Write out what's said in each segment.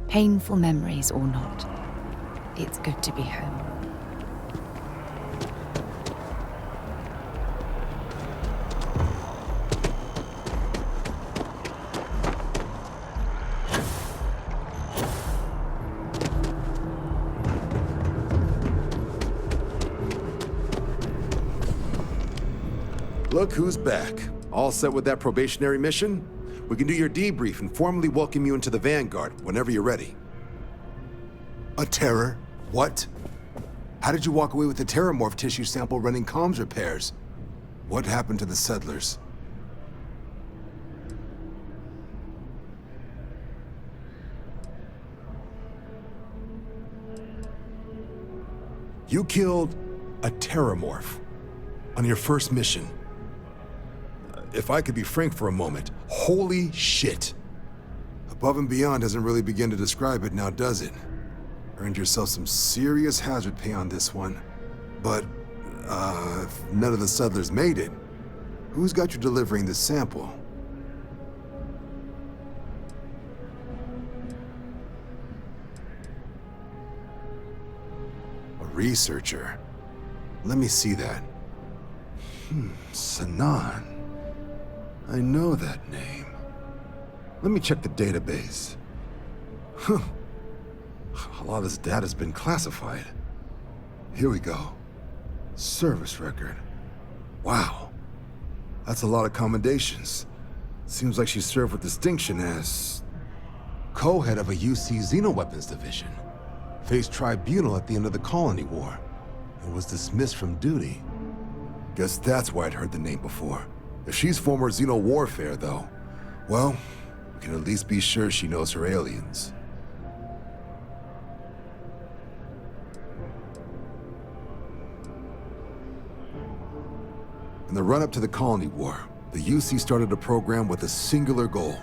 Painful memories or not, it's good to be home. Look who's back. All set with that probationary mission? We can do your debrief and formally welcome you into the Vanguard whenever you're ready. A terror? What? How did you walk away with the terramorph tissue sample running comms repairs? What happened to the settlers? You killed a terramorph on your first mission. If I could be frank for a moment, holy shit. Above and beyond doesn't really begin to describe it now, does it? Earned yourself some serious hazard pay on this one. But, if none of the settlers made it, who's got you delivering this sample? A researcher. Let me see that. Sanan. I know that name. Let me check the database. Huh. A lot of this data's been classified. Here we go. Service record. Wow. That's a lot of commendations. Seems like she served with distinction as co-head of a UC Xenoweapons division. Faced tribunal at the end of the Colony War and was dismissed from duty. Guess that's why I'd heard the name before. If she's former Xeno warfare, though, well, we can at least be sure she knows her aliens. In the run-up to the Colony War, the UC started a program with a singular goal.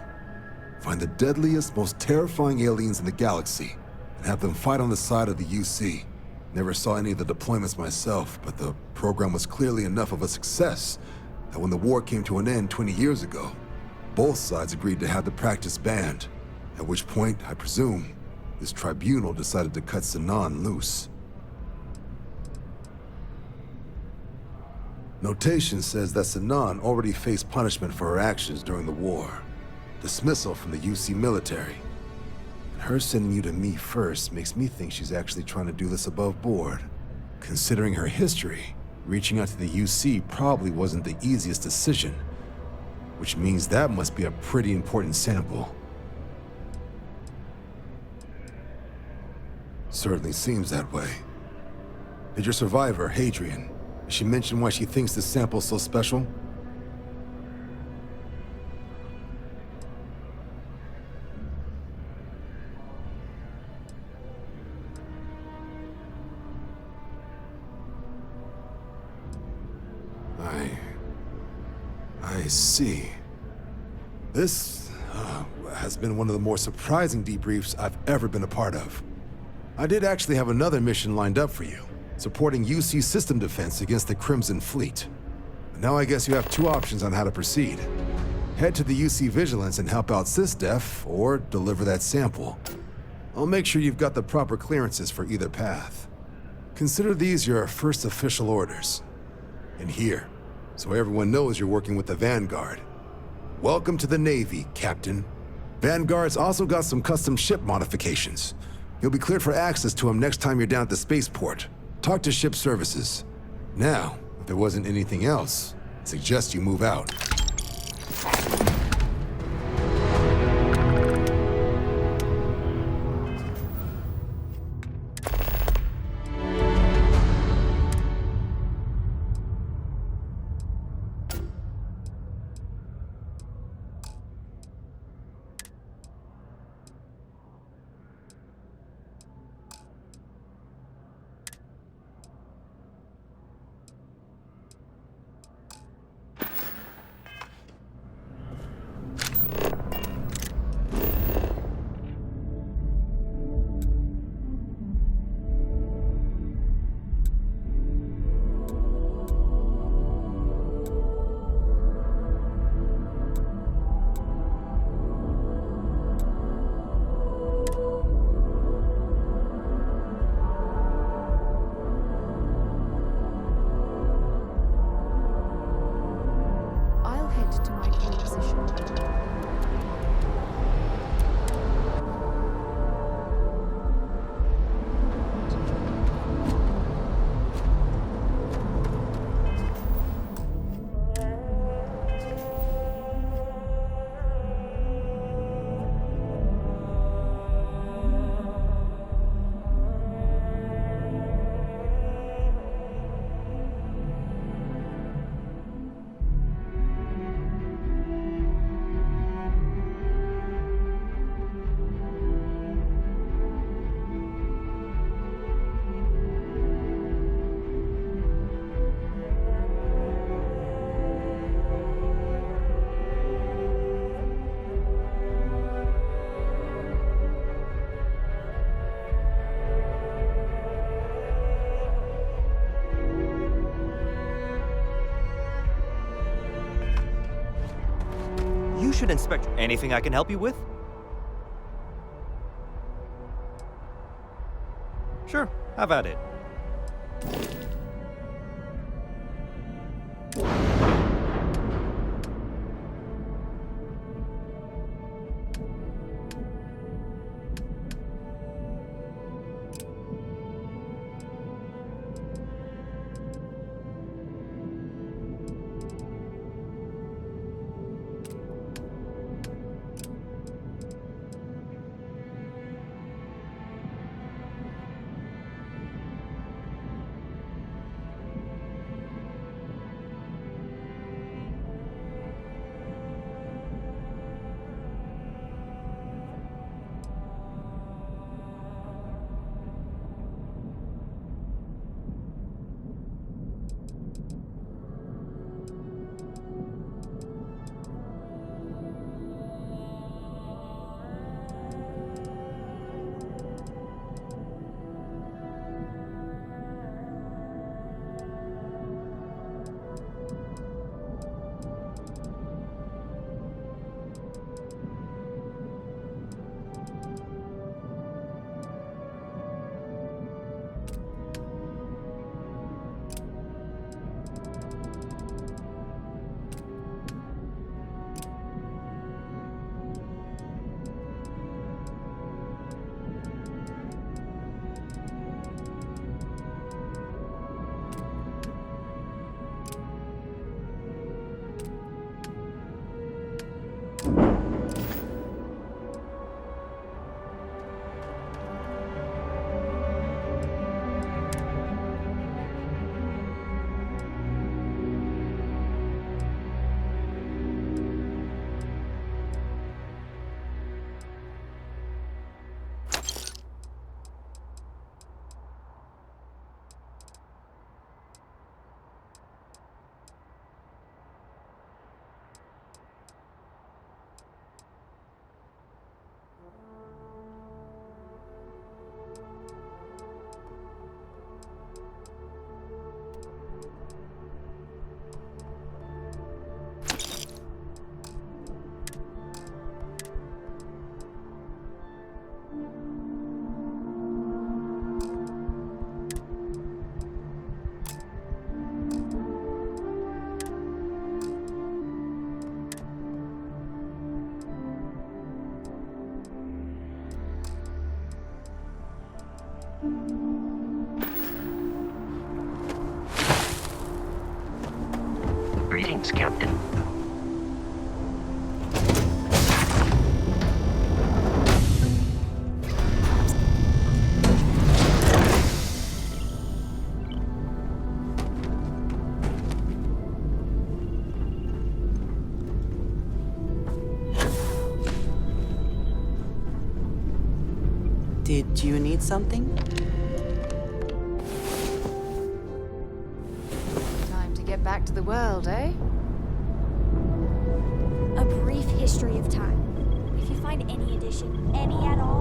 Find the deadliest, most terrifying aliens in the galaxy, and have them fight on the side of the UC. Never saw any of the deployments myself, but the program was clearly enough of a success that when the war came to an end 20 years ago, both sides agreed to have the practice banned, at which point, I presume, this tribunal decided to cut Sanan loose. Notation says that Sanan already faced punishment for her actions during the war. Dismissal from the UC military. And her sending you to me first makes me think she's actually trying to do this above board. Considering her history, reaching out to the UC probably wasn't the easiest decision, which means that must be a pretty important sample. Certainly seems that way. Did your survivor, Hadrian, she mention why she thinks this sample's so special? I see. This has been one of the more surprising debriefs I've ever been a part of. I did actually have another mission lined up for you, supporting UC system defense against the Crimson Fleet. Now I guess you have two options on how to proceed. Head to the UC Vigilance and help out SysDef, or deliver that sample. I'll make sure you've got the proper clearances for either path. Consider these your first official orders. And here, so everyone knows you're working with the Vanguard. Welcome to the Navy, Captain. Vanguard's also got some custom ship modifications. You'll be cleared for access to them next time you're down at the spaceport. Talk to ship services. Now, if there wasn't anything else, I suggest you move out. should inspect. Anything I can help you with? Sure, have at it. Greetings, Captain. Did you need something? Time to get back to the world, eh? A brief history of time. If you find any edition, any at all,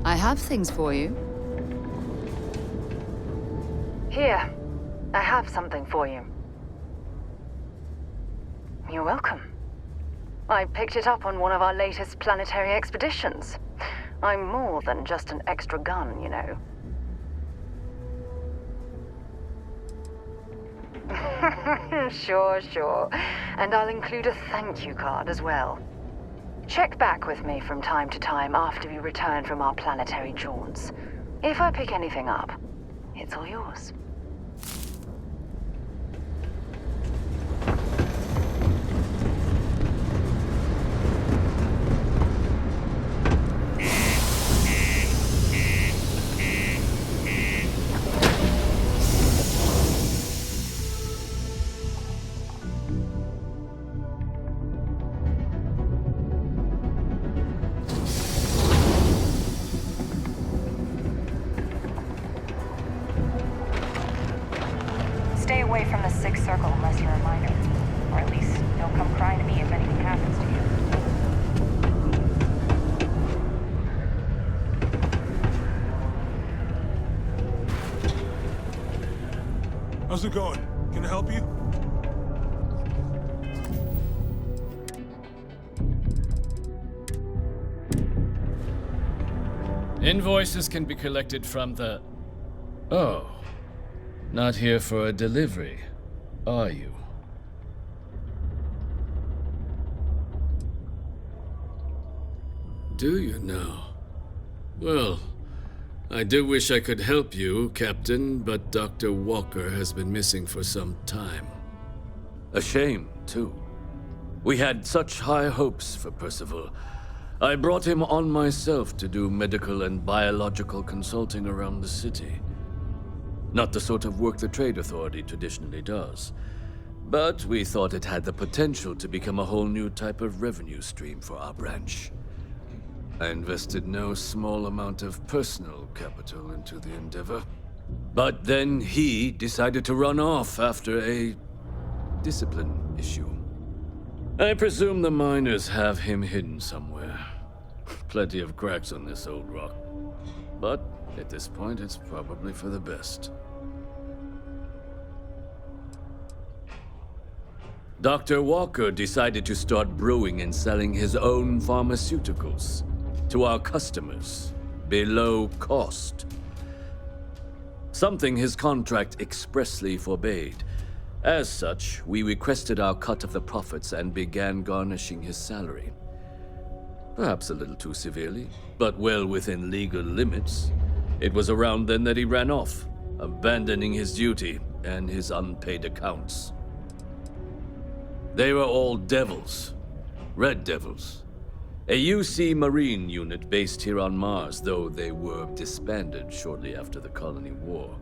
I have things for you. Here, I have something for you. You're welcome. I picked it up on one of our latest planetary expeditions. I'm more than just an extra gun, you know. Sure. And I'll include a thank you card as well. Check back with me from time to time after we return from our planetary jaunts. If I pick anything up, it's all yours. Stay away from the Sixth Circle unless you're a minor. Or at least, don't come crying to me if anything happens to you. How's it going? Can I help you? Invoices can be collected from the... Oh. Not here for a delivery, are you? Do you now? Well, I do wish I could help you, Captain, but Dr. Walker has been missing for some time. A shame, too. We had such high hopes for Percival. I brought him on myself to do medical and biological consulting around the city. Not the sort of work the Trade Authority traditionally does. But we thought it had the potential to become a whole new type of revenue stream for our branch. I invested no small amount of personal capital into the endeavor. But then he decided to run off after a discipline issue. I presume the miners have him hidden somewhere. Plenty of cracks on this old rock. But at this point, it's probably for the best. Dr. Walker decided to start brewing and selling his own pharmaceuticals to our customers below cost. Something his contract expressly forbade. As such, we requested our cut of the profits and began garnishing his salary. Perhaps a little too severely, but well within legal limits. It was around then that he ran off, abandoning his duty and his unpaid accounts. They were all devils. Red Devils. A UC Marine unit based here on Mars, though they were disbanded shortly after the Colony War.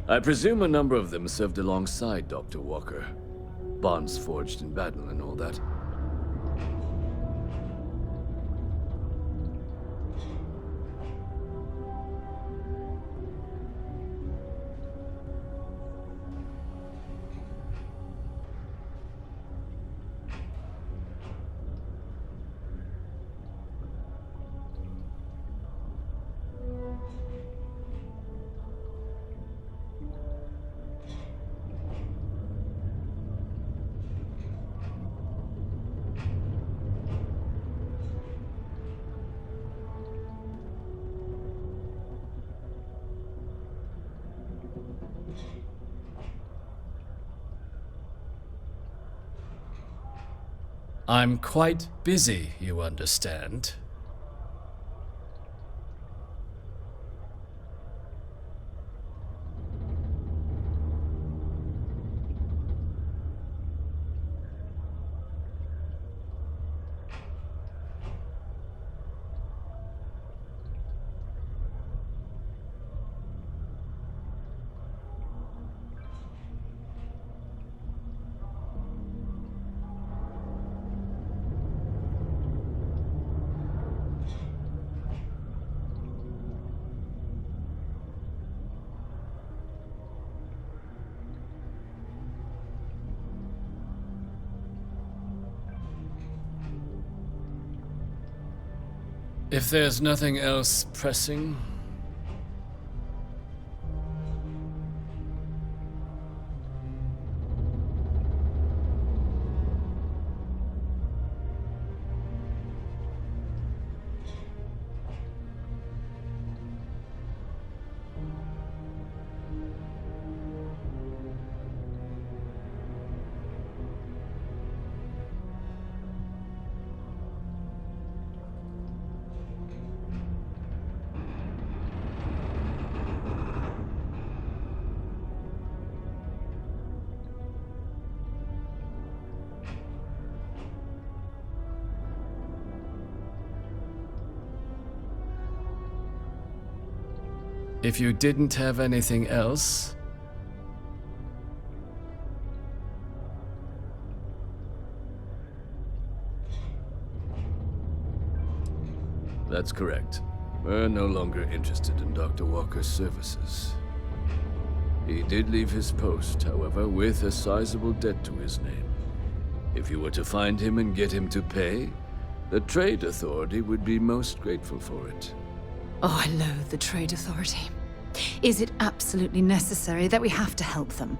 I presume a number of them served alongside Dr. Walker. Bonds forged in battle and all that. I'm quite busy, you understand. If there's nothing else pressing... If you didn't have anything else... That's correct. We're no longer interested in Dr. Walker's services. He did leave his post, however, with a sizable debt to his name. If you were to find him and get him to pay, the Trade Authority would be most grateful for it. Oh, I loathe the Trade Authority. Is it absolutely necessary that we have to help them?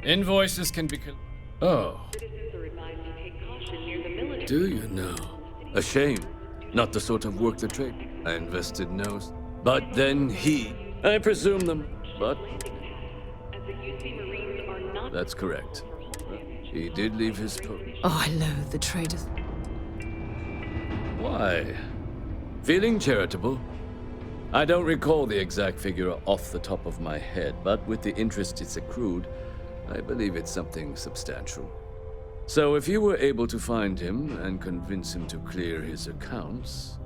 Invoices can be... Oh. Do you know? A shame. Not the sort of work the trade I invested knows. But then I presume them, but... That's correct. He did leave his post. Oh, I loathe the Trade Authority. Why? Feeling charitable? I don't recall the exact figure off the top of my head, but with the interest it's accrued, I believe it's something substantial. So if you were able to find him and convince him to clear his accounts,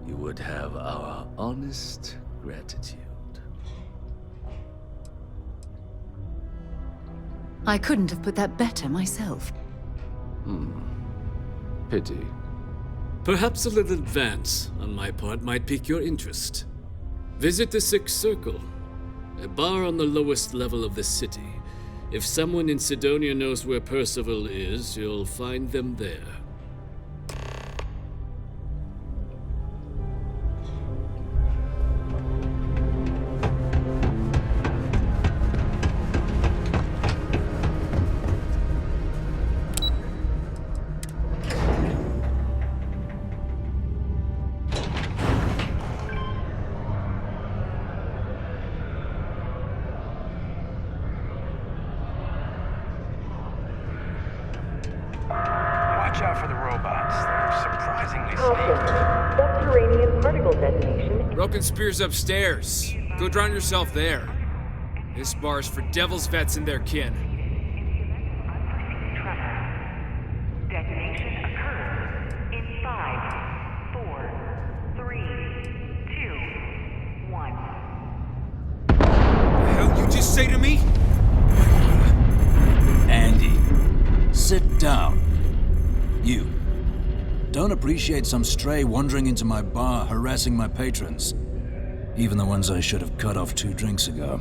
you would have our honest gratitude. I couldn't have put that better myself. Pity. Perhaps a little advance on my part might pique your interest. Visit the Sixth Circle, a bar on the lowest level of the city. If someone in Sidonia knows where Percival is, you'll find them there. Watch out for the robots. They're surprisingly sneaky. Subterranean particle detonation. Broken Spear's upstairs. Go drown yourself there. This bar's for devil's vets and their kin. Detonation occurs in 5, 4, 3, 2, 1. The hell you just say to me? Andy, sit down. You. Don't appreciate some stray wandering into my bar, harassing my patrons. Even the ones I should have cut off 2 drinks ago.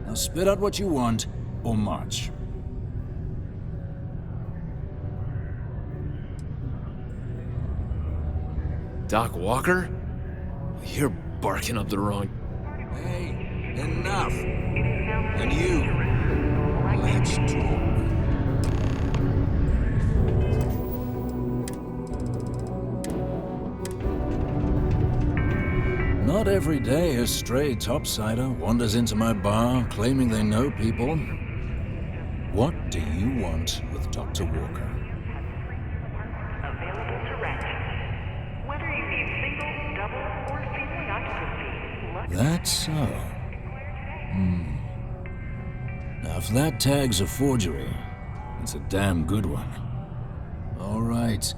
Now spit out what you want, or march. Doc Walker? You're barking up the wrong... Hey, enough. And you, let's talk. Not every day a stray topsider wanders into my bar claiming they know people. What do you want with Dr. Walker? Available to rent. Whether you need single, double, or family occupancy. That's so. Now, if that tag's a forgery, it's a damn good one. All right.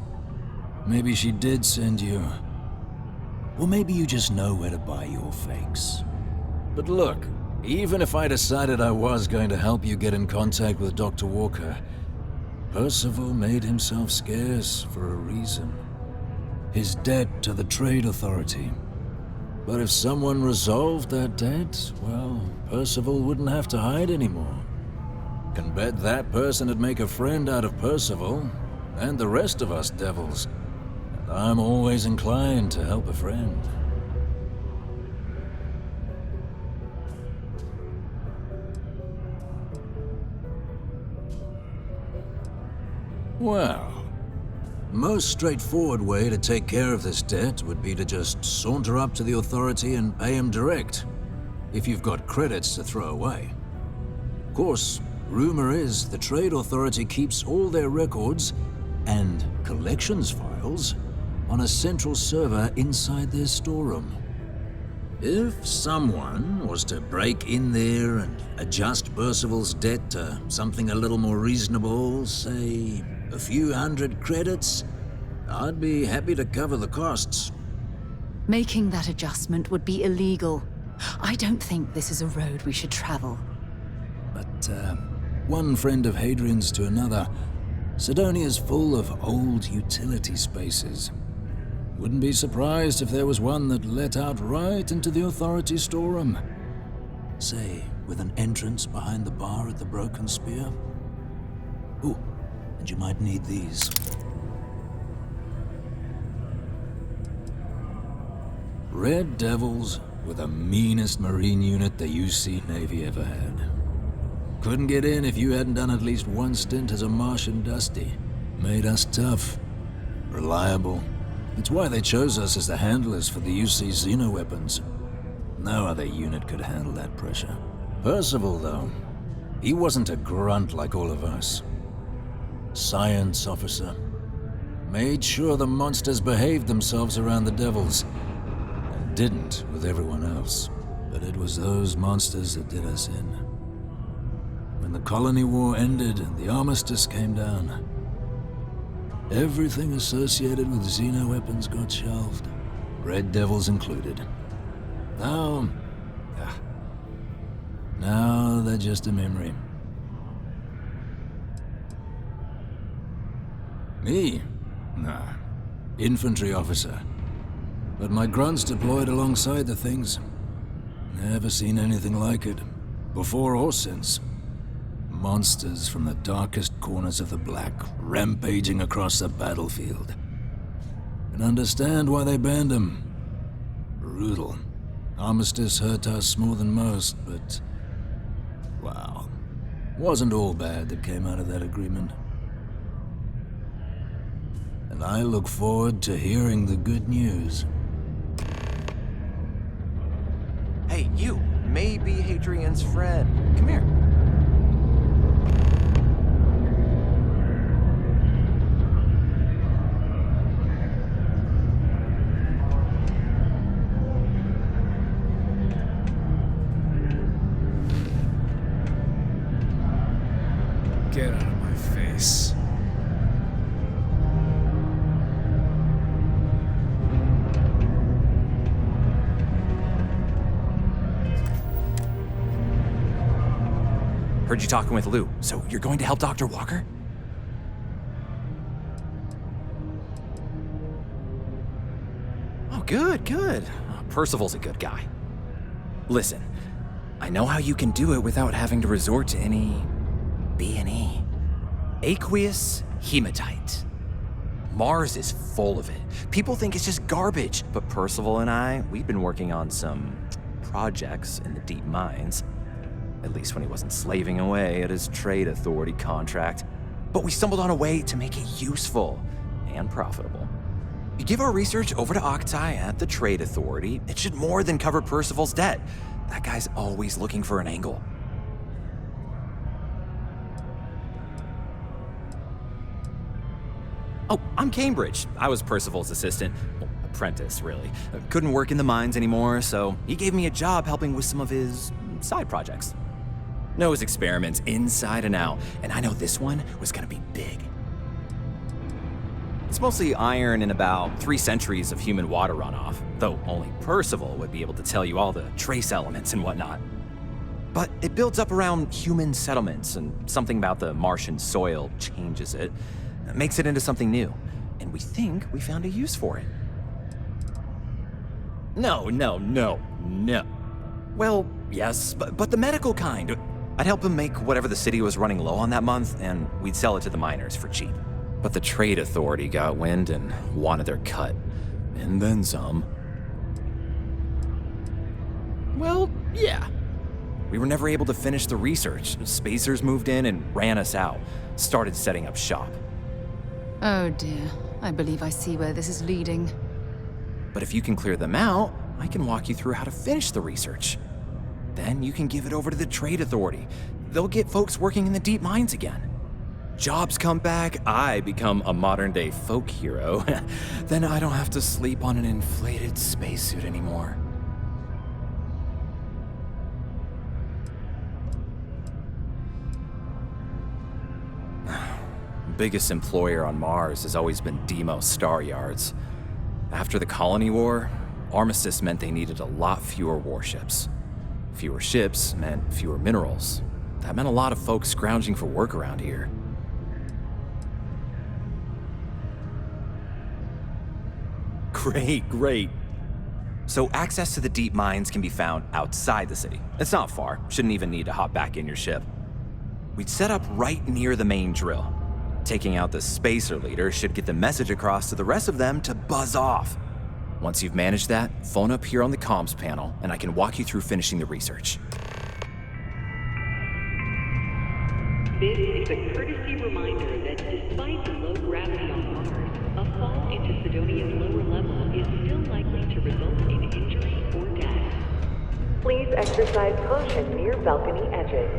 Maybe she did send you. Or maybe you just know where to buy your fakes. But look, even if I decided I was going to help you get in contact with Dr. Walker, Percival made himself scarce for a reason. His debt to the Trade Authority. But if someone resolved that debt, well, Percival wouldn't have to hide anymore. Can bet that person would make a friend out of Percival, and the rest of us devils. I'm always inclined to help a friend. Well, most straightforward way to take care of this debt would be to just saunter up to the authority and pay him direct, if you've got credits to throw away. Of course, rumor is the Trade Authority keeps all their records and collections files on a central server inside their storeroom. If someone was to break in there and adjust Percival's debt to something a little more reasonable, say a few hundred credits, I'd be happy to cover the costs. Making that adjustment would be illegal. I don't think this is a road we should travel. But, one friend of Hadrian's to another, Sidonia's full of old utility spaces. Wouldn't be surprised if there was one that let out right into the authority storeroom. Say, with an entrance behind the bar at the Broken Spear. Ooh, and you might need these. Red Devils were the meanest Marine unit the UC Navy ever had. Couldn't get in if you hadn't done at least one stint as a Martian Dusty. Made us tough, reliable. It's why they chose us as the handlers for the UC Xeno-weapons. No other unit could handle that pressure. Percival, though, he wasn't a grunt like all of us. Science officer. Made sure the monsters behaved themselves around the Devils. And didn't with everyone else. But it was those monsters that did us in. When the colony war ended and the armistice came down, everything associated with Xeno-weapons got shelved. Red Devils included. Now they're just a memory. Me? Nah. Infantry officer. But my grunts deployed alongside the things. Never seen anything like it. Before or since. Monsters from the darkest corners of the Black, rampaging across the battlefield. Can understand why they banned them. Brutal. Armistice hurt us more than most, but... wow. Wasn't all bad that came out of that agreement. And I look forward to hearing the good news. Hey, you! Maybe Hadrian's friend. Come here. Get out of my face. Heard you talking with Lou, so you're going to help Dr. Walker? Oh, good, good. Percival's a good guy. Listen, I know how you can do it without having to resort to any B&E. Aqueous hematite. Mars is full of it. People think it's just garbage, but Percival and I, we've been working on some projects in the deep mines. At least when he wasn't slaving away at his trade authority contract. But we stumbled on a way to make it useful and profitable. You give our research over to Octai at the trade authority, it should more than cover Percival's debt. That guy's always looking for an angle. Oh, I'm Cambridge. I was Percival's assistant. Well, apprentice, really. Couldn't work in the mines anymore, so he gave me a job helping with some of his side projects. Knows experiments inside and out, and I know this one was gonna be big. It's mostly iron and about 3 centuries of human water runoff, though only Percival would be able to tell you all the trace elements and whatnot. But it builds up around human settlements, and something about the Martian soil changes it, makes it into something new, and we think we found a use for it. No. Well, yes, but the medical kind. I'd help him make whatever the city was running low on that month, and we'd sell it to the miners for cheap. But the trade authority got wind and wanted their cut. And then some. Well, yeah. We were never able to finish the research. Spacers moved in and ran us out. Started setting up shop. Oh dear. I believe I see where this is leading. But if you can clear them out, I can walk you through how to finish the research. Then you can give it over to the trade authority. They'll get folks working in the deep mines again. Jobs come back, I become a modern-day folk hero. Then I don't have to sleep on an inflated spacesuit anymore. biggest employer on Mars has always been Deimos Star Yards. After the Colony War, Armistice meant they needed a lot fewer warships. Fewer ships meant fewer minerals. That meant a lot of folks scrounging for work around here. Great. So access to the deep mines can be found outside the city. It's not far. Shouldn't even need to hop back in your ship. We'd set up right near the main drill. Taking out the spacer leader should get the message across to the rest of them to buzz off. Once you've managed that, phone up here on the comms panel, and I can walk you through finishing the research. This is a courtesy reminder that despite the low gravity on Mars, a fall into Sidonia's lower level is still likely to result in injury or death. Please exercise caution near balcony edges.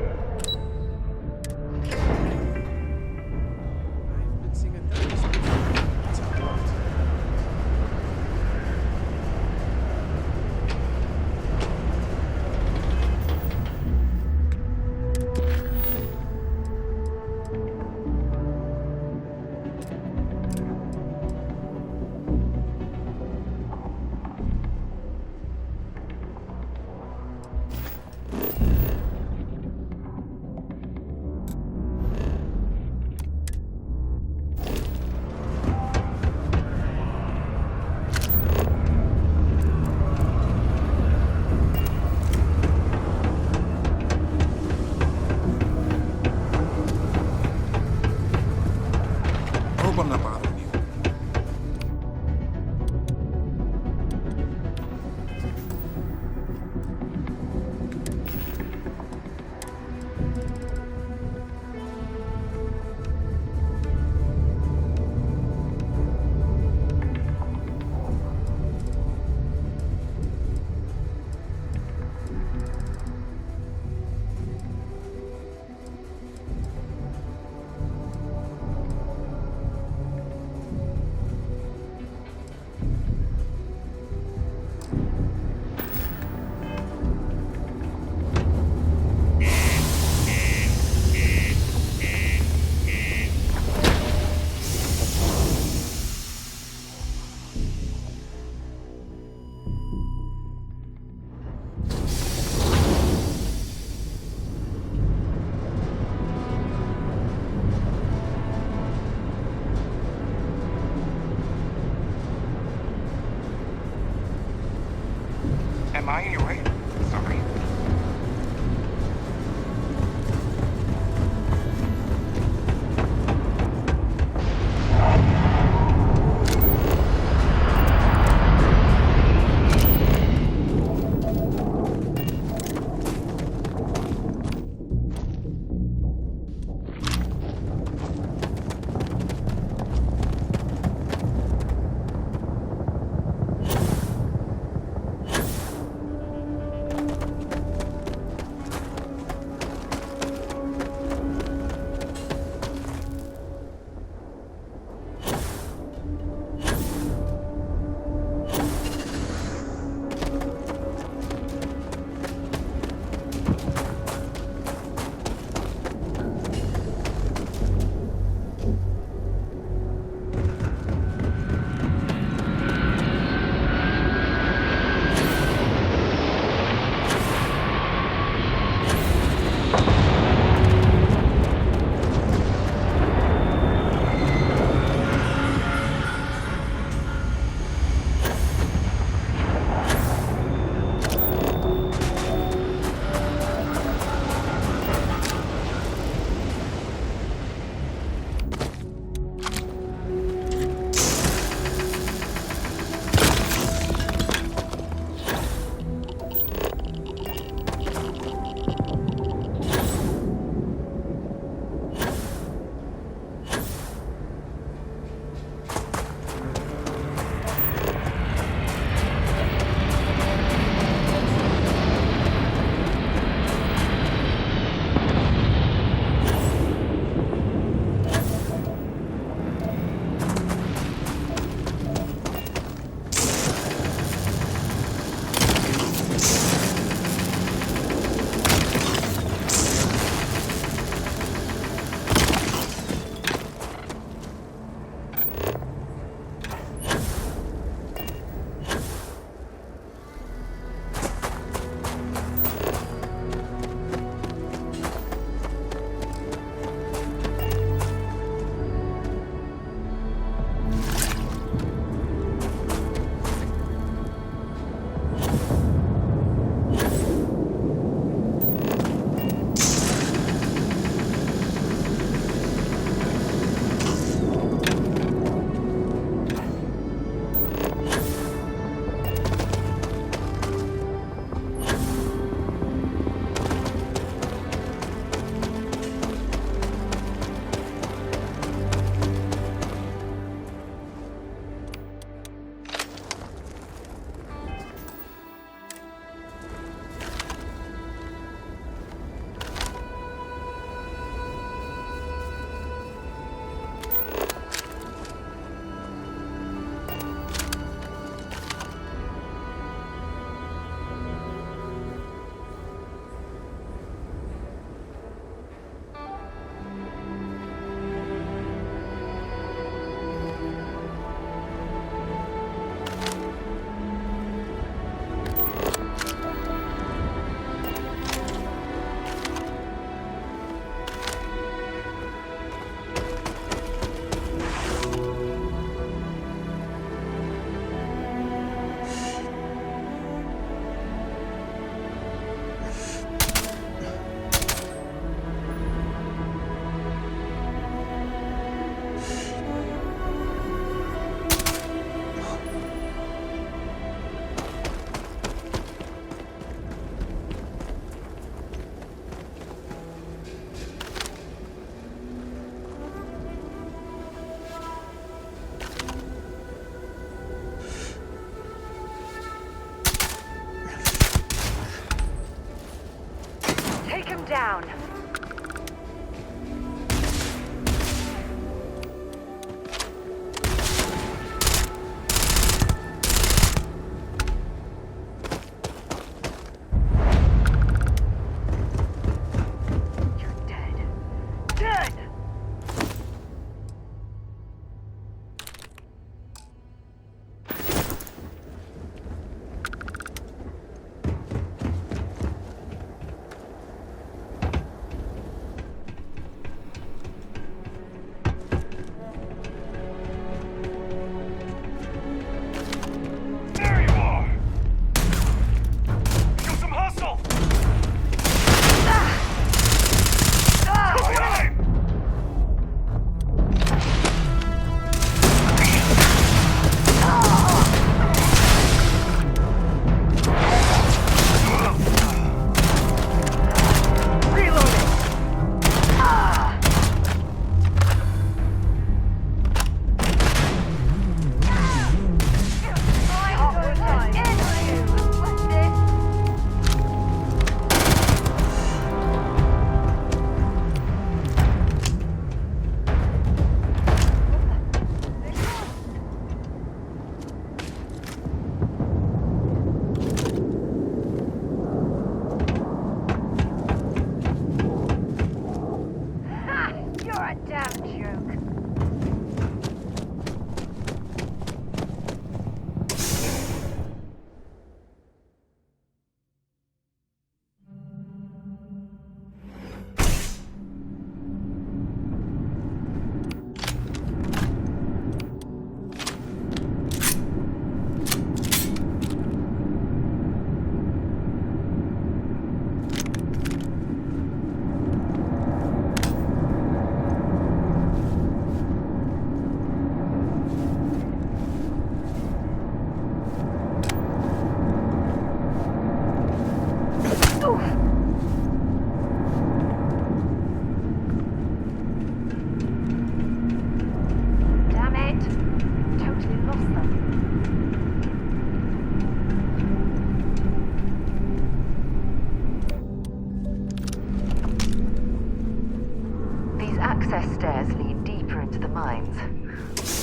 access stairs lead deeper into the mines.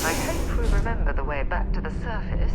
I hope we remember the way back to the surface.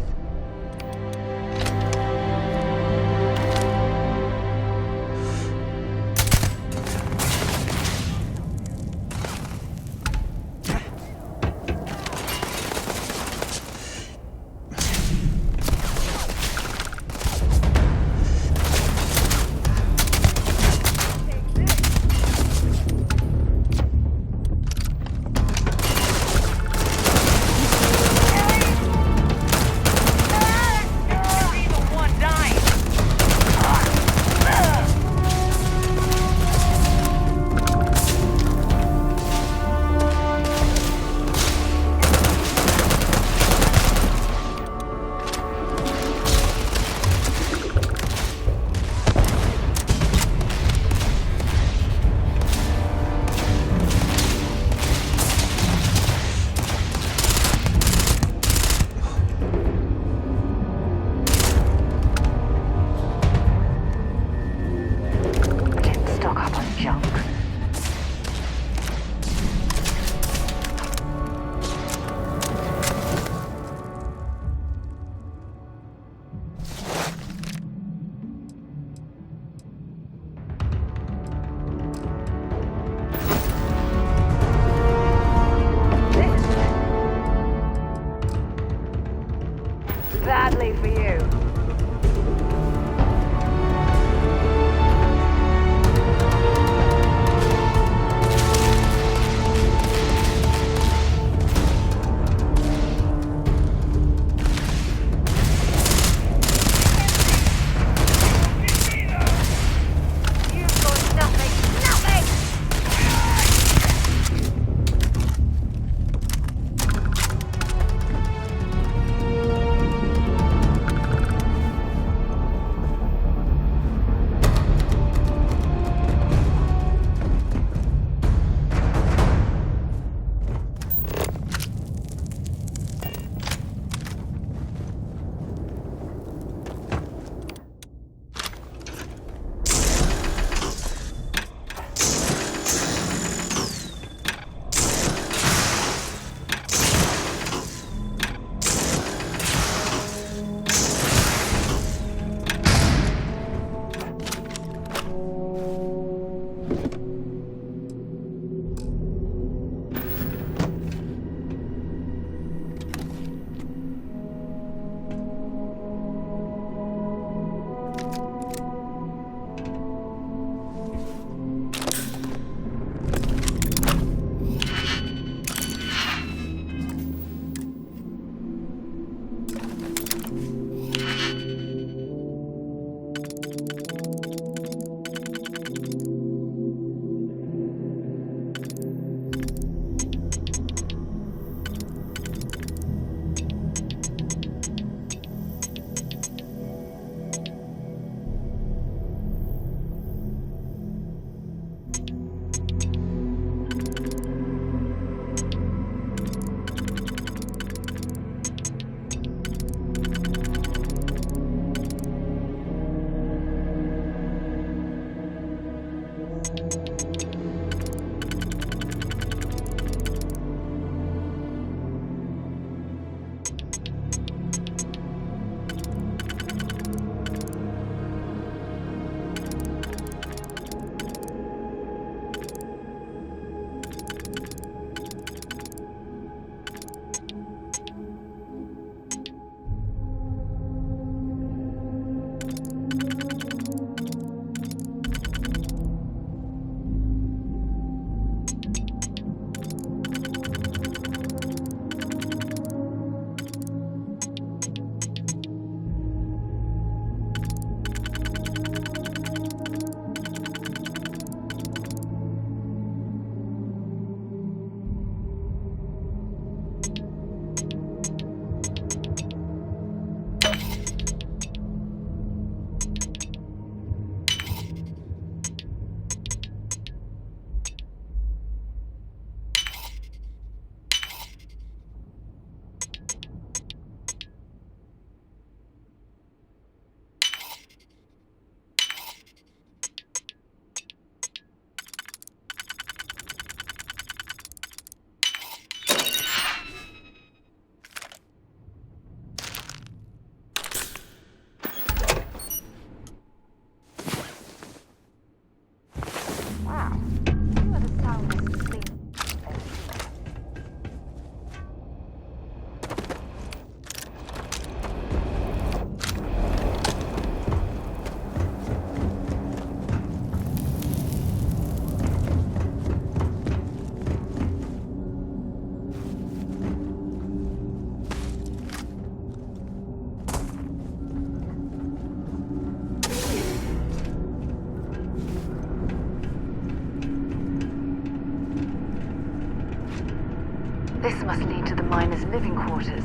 This must lead to the miners' living quarters.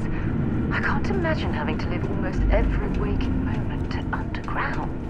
I can't imagine having to live almost every waking moment underground.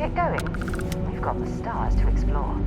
get going. We've got the stars to explore.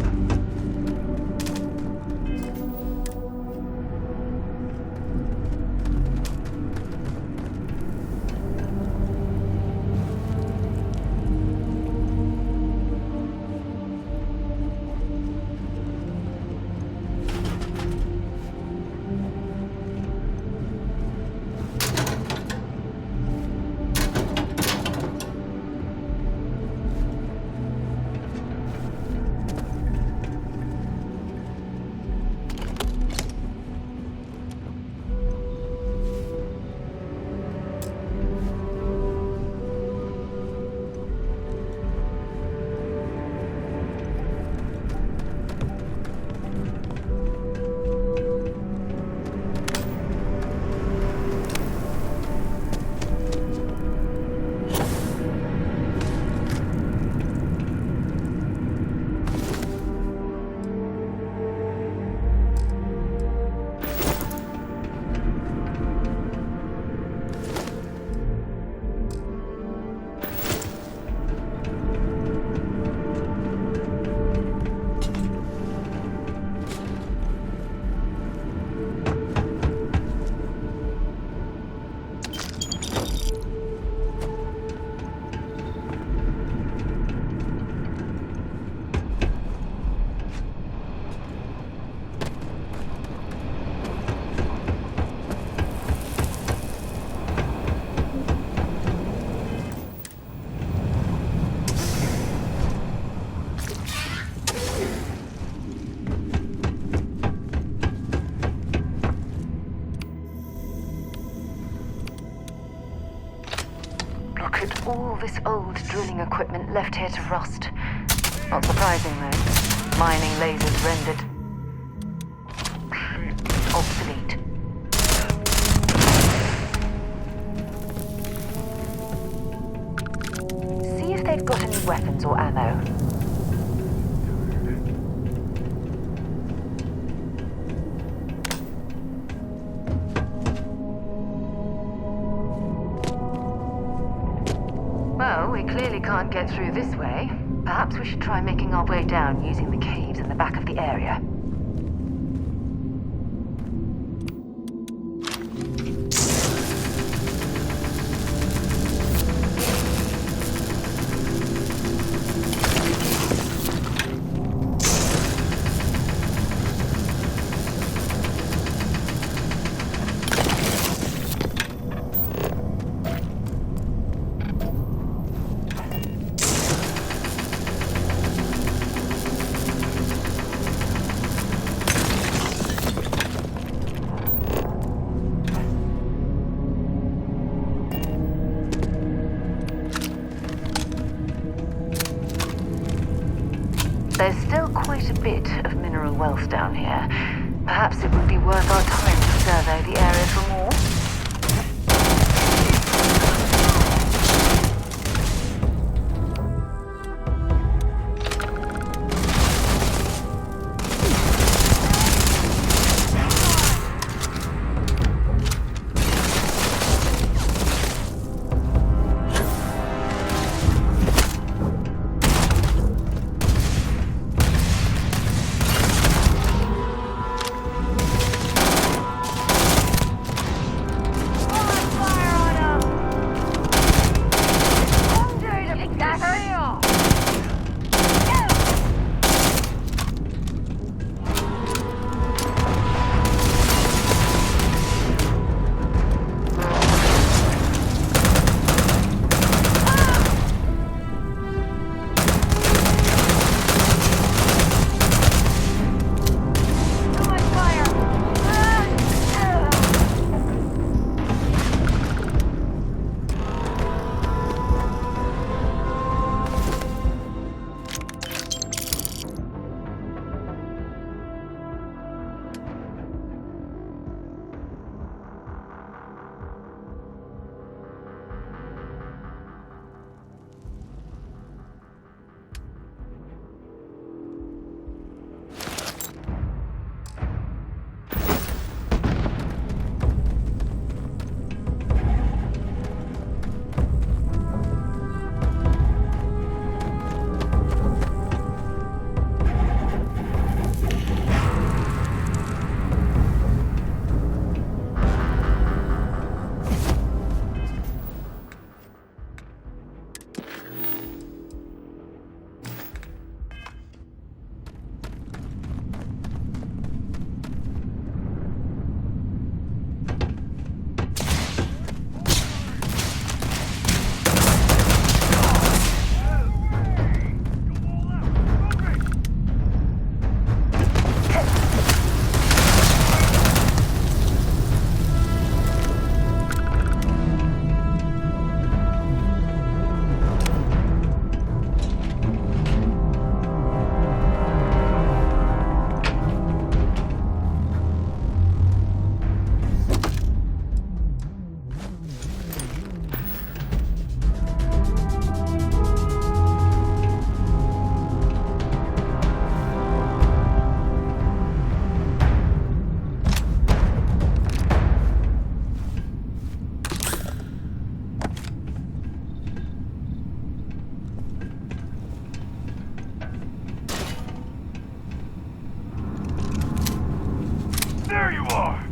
All this old drilling equipment left here to rust. Not surprising, though. Mining lasers rendered obsolete. See if they've got any weapons or ammo. Well, we clearly can't get through this way. Perhaps we should try making our way down using the caves in the back of the area. There's still quite a bit of mineral wealth down here. Perhaps it would be worth our time to survey the area for more. There you are!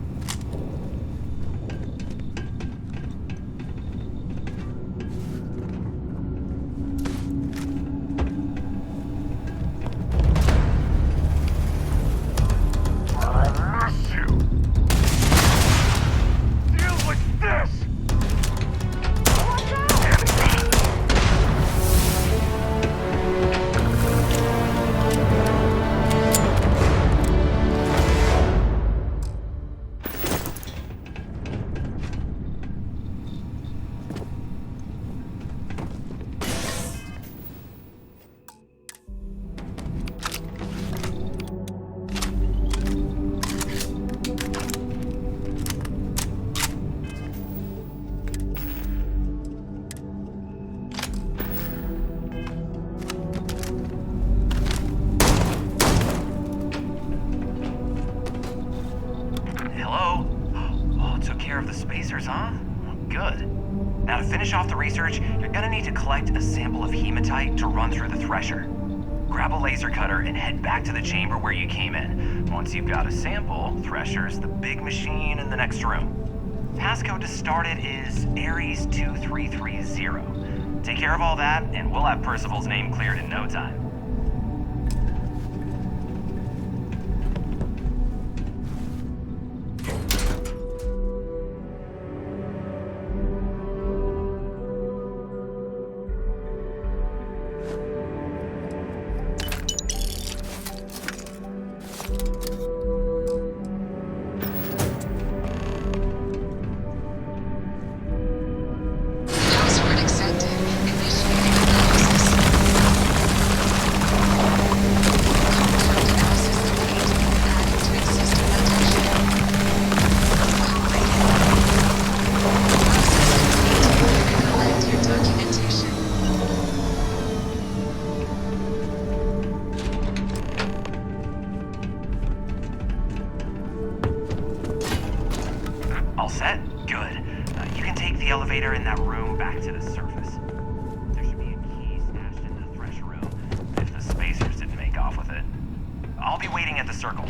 Now, to finish off the research, you're gonna need to collect a sample of hematite to run through the thresher. Grab a laser cutter and head back to the chamber where you came in. Once you've got a sample, Thresher's the big machine in the next room. Passcode to start it is Ares 2330. Take care of all that, and we'll have Percival's name cleared in no time. All set? Good. You can take the elevator in that room back to the surface. There should be a key stashed in the thresher room if the spacers didn't make off with it. I'll be waiting at the circle.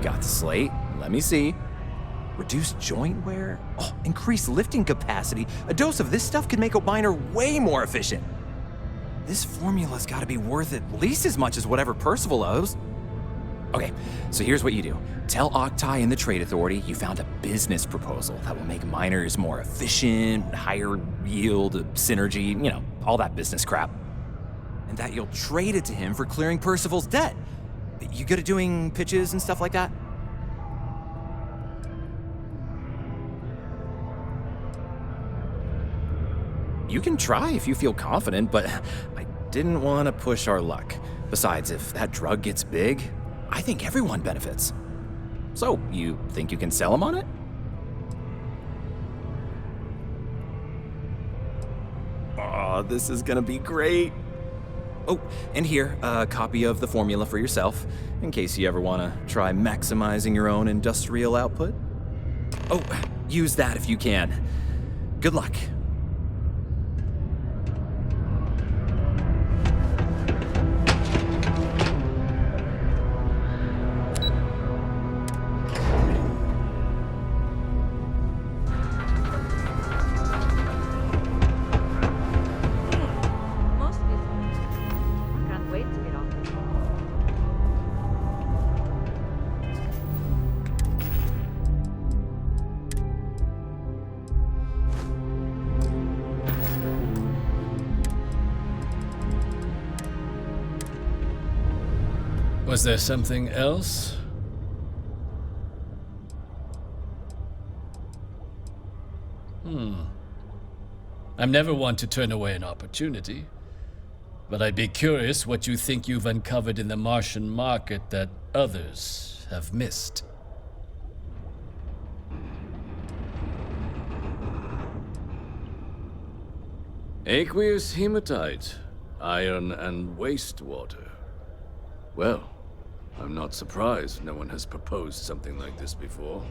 got the slate. Let me see. Reduced joint wear? Oh, increased lifting capacity. A dose of this stuff could make a miner way more efficient. This formula's gotta be worth at least as much as whatever Percival owes. Okay, so here's what you do. Tell Octai and the Trade Authority you found a business proposal that will make miners more efficient, higher yield, synergy, you know, all that business crap. And that you'll trade it to him for clearing Percival's debt. You good at doing pitches and stuff like that? You can try if you feel confident, but I didn't want to push our luck. Besides, if that drug gets big, I think everyone benefits. So, you think you can sell him on it? Oh, this is gonna be great. Oh, and here, a copy of the formula for yourself, in case you ever want to try maximizing your own industrial output. Oh, use that if you can. Good luck. Was there something else? I'm never one to turn away an opportunity, but I'd be curious what you think you've uncovered in the Martian market that others have missed. Aqueous hematite, iron and wastewater. Well, I'm not surprised no one has proposed something like this before.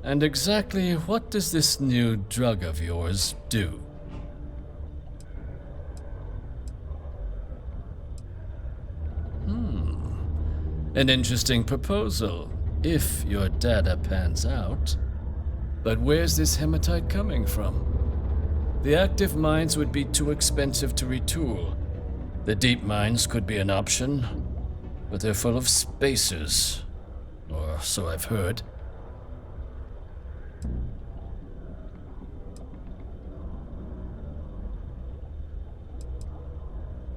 And exactly what does this new drug of yours do? An interesting proposal, if your data pans out. But where's this hematite coming from? The active mines would be too expensive to retool. The deep mines could be an option, but they're full of spacers, or so I've heard.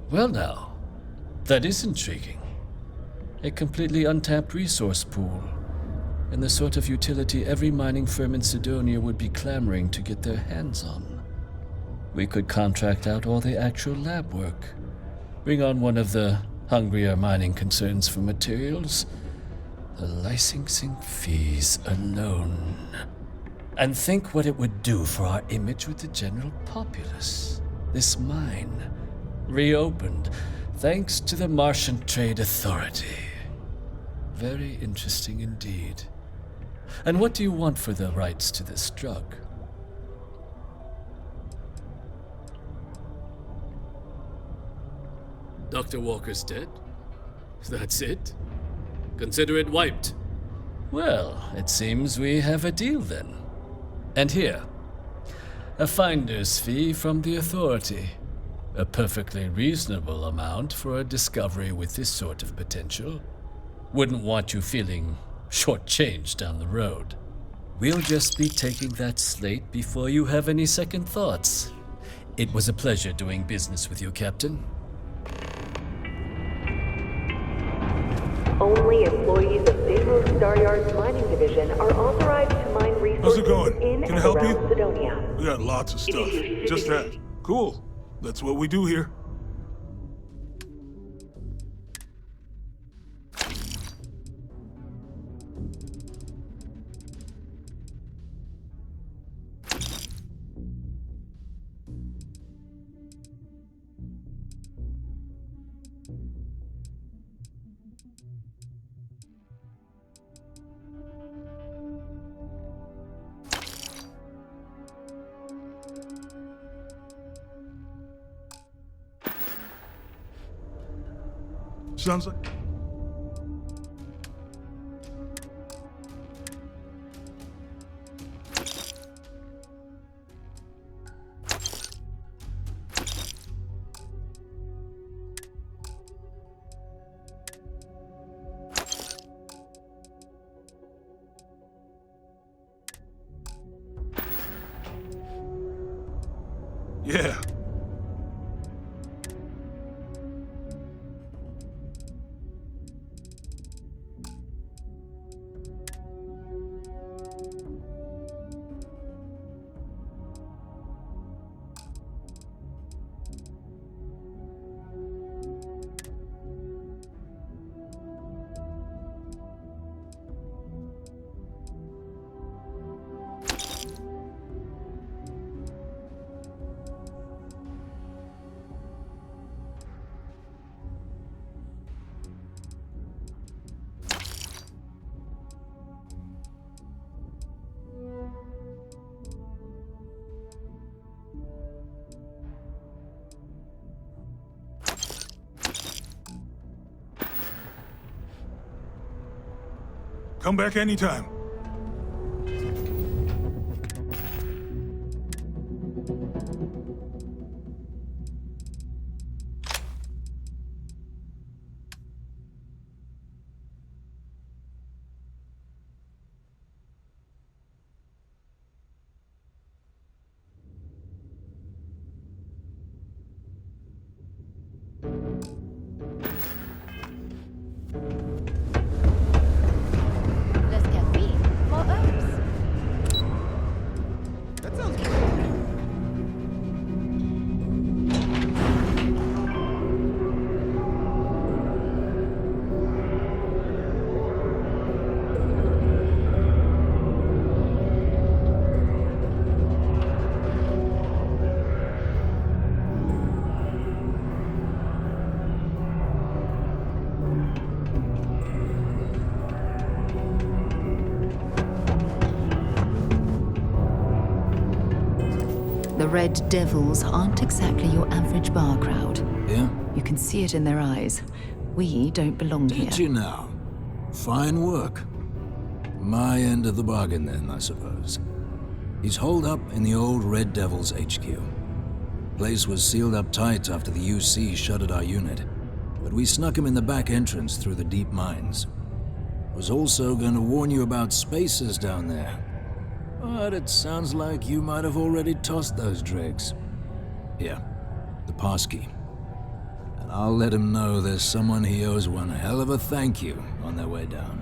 Well now, that is intriguing. A completely untapped resource pool, and the sort of utility every mining firm in Sidonia would be clamoring to get their hands on. We could contract out all the actual lab work, bring on one of the hungrier mining concerns for materials, the licensing fees alone. And think what it would do for our image with the general populace. This mine, reopened thanks to the Martian Trade Authority. Very interesting indeed. And what do you want for the rights to this drug? Dr. Walker's dead? That's it? Consider it wiped. Well, it seems we have a deal then. And here, a finder's fee from the Authority. A perfectly reasonable amount for a discovery with this sort of potential. Wouldn't want you feeling shortchanged down the road. We'll just be taking that slate before you have any second thoughts. It was a pleasure doing business with you, Captain. Only employees of Deimos Staryard's mining division are authorized to mine resources How's it going? in Can I and help around you? Sidonia. We got lots of stuff. Just that. Cool. That's what we do here. Sounds like... Yeah. Come back anytime. Let's get beef for herbs. That sounds great. The Red Devils aren't exactly your average bar crowd. Yeah? You can see it in their eyes. We don't belong here. Did you now? Fine work. My end of the bargain then, I suppose. He's holed up in the old Red Devils HQ. Place was sealed up tight after the UC shuttered our unit, but we snuck him in the back entrance through the deep mines. Was also going to warn you about spacers down there. But it sounds like you might have already tossed those dregs. Here, the passkey. And I'll let him know there's someone he owes one hell of a thank you on their way down.